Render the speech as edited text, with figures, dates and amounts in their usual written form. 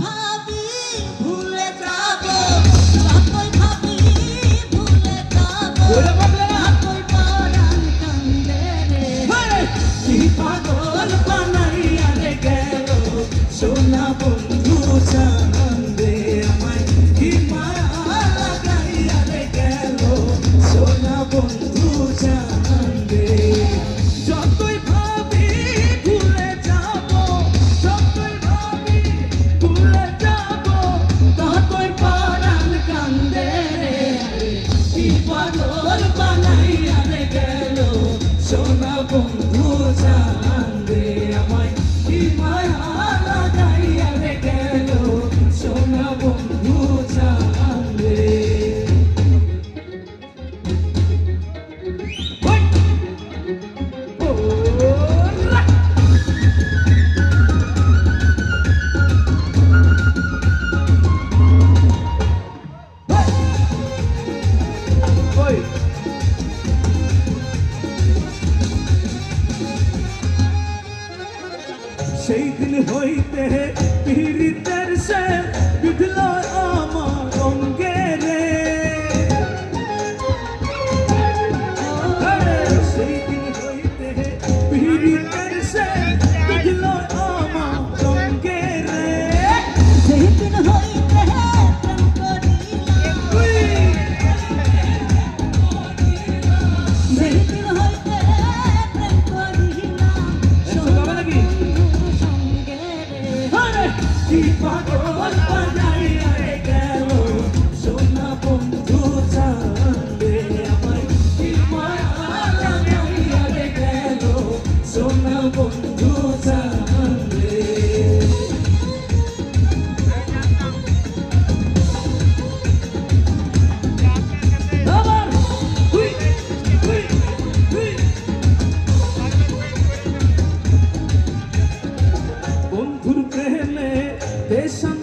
ভাবি ভুলে যাব, যতই ভাবি ভুলে যাব, যতই পরাণ কান্দে রে। কি পাগল বানাইয়া রে গেল সোনা বন্ধু চাঁদে আমায়, কি মায়া লাগাইয়া রে গেল সোনা বন্ধু চাঁদে। যতই ভাবি ভুলে যাব, যতই ভাবি ভুলে যাব, ততই পরাণ কান্দে রে। কি পাগল বানাইয়া রে গেল সোনা বন্ধু চাঁদে আমায়, কি মায়া লাগাইয়া রে গেল সোনা বন্ধু চাঁদে। সেই দিন হইতে পীড়িতের সে বিধল আমার অঙ্গে রে। সেই দিন হইতে পীড়িতের সে বিধল আমার অঙ্গে রে। সেই দিন হইতে প্রেম করিলাম, সেই দিন হইতে প্রেম করিলাম সোনা বন্ধুর সঙ্গে রে। কি পাগল বানাইয়া রে গেল সোনা বন্ধু চাঁদে আমায়, কি মায়া লাগাইয়া রে গেল সোনা বন্ধু চাঁদে। আবার হুই হুই হুই। বন্ধুর প্রেমে দেশান